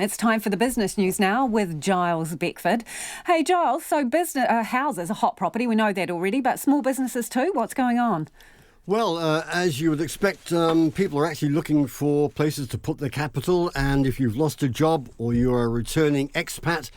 It's time for the business news now with Giles Beckford. Hey Giles, so business houses are hot property, we know that already, but small businesses too, what's going on? Well, as you would expect, people are actually looking for places to put their capital, and if you've lost a job or you're a returning expat,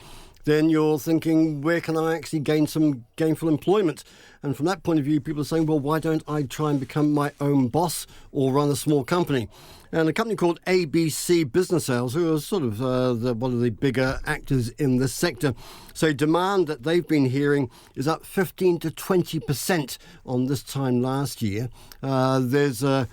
then you're thinking, where can I actually gain some gainful employment? And from that point of view, people are saying, well, why don't I try and become my own boss or run a small company? And a company called ABC Business Sales, who are sort of one of the bigger actors in this sector, so demand that they've been hearing is up 15 to 20% on this time last year. There's a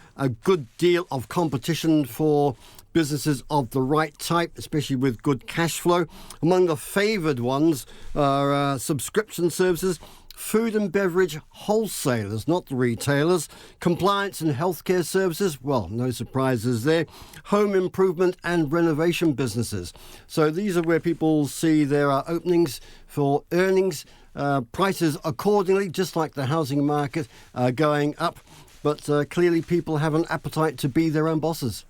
good deal of competition for businesses of the right type, especially with good cash flow. Among the favoured ones are subscription services, food and beverage wholesalers, not the retailers, compliance and healthcare services, well, no surprises there, home improvement and renovation businesses. So these are where people see there are openings for earnings, prices accordingly, just like the housing market, going up. But clearly people have an appetite to be their own bosses.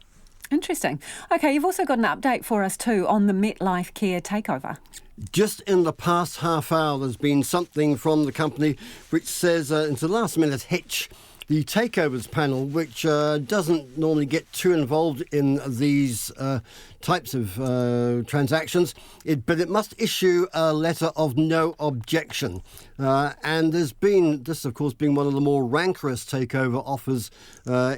Interesting. OK, you've also got an update for us too on the Metlifecare takeover. Just in the past half hour, there's been something from the company which says it's a last-minute hitch. The takeovers panel, which doesn't normally get too involved in these types of transactions, but it must issue a letter of no objection. And there's been, this of course being one of the more rancorous takeover offers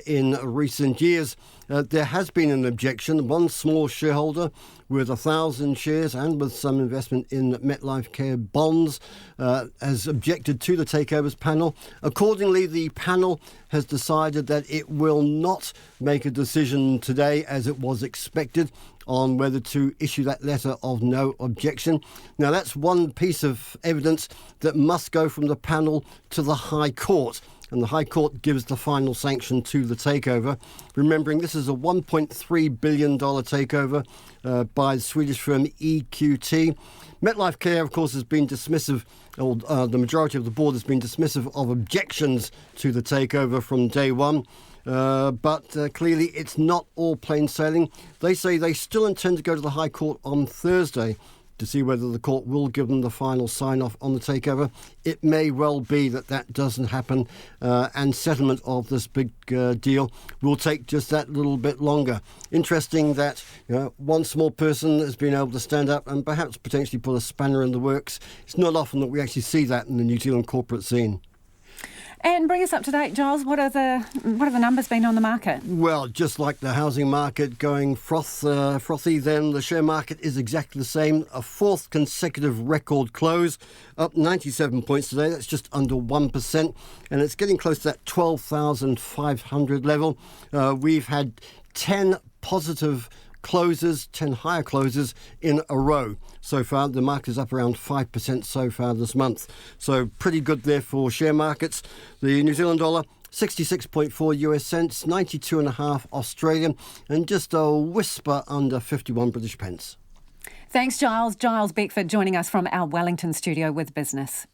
in recent years, there has been an objection. One small shareholder with 1,000 shares and with some investment in Metlifecare bonds has objected to the takeovers panel. Accordingly, the panel has decided that it will not make a decision today as it was expected on whether to issue that letter of no objection. Now, that's one piece of evidence that must go from the panel to the High Court. And the High Court gives the final sanction to the takeover. Remembering this is a $1.3 billion takeover by the Swedish firm EQT. Metlifecare, of course, has been dismissive, or the majority of the board has been dismissive of objections to the takeover from day one. But clearly it's not all plain sailing. They say they still intend to go to the High Court on Thursday to see whether the court will give them the final sign-off on the takeover. It may well be that that doesn't happen, and settlement of this big deal will take just that little bit longer. Interesting that one small person has been able to stand up and perhaps potentially put a spanner in the works. It's not often that we actually see that in the New Zealand corporate scene. And bring us up to date, Giles. What have the numbers been on the market? Well, just like the housing market going frothy, then the share market is exactly the same. A fourth consecutive record close, up 97 points today. That's just under 1%, and it's getting close to that 12,500 level. We've had 10 positive closes, 10 higher closes in a row. So far, the market is up around 5% so far this month. So pretty good there for share markets. The New Zealand dollar, 66.4 US cents, 92.5 Australian, and just a whisper under 51 British pence. Thanks, Giles. Giles Beckford joining us from our Wellington studio with business.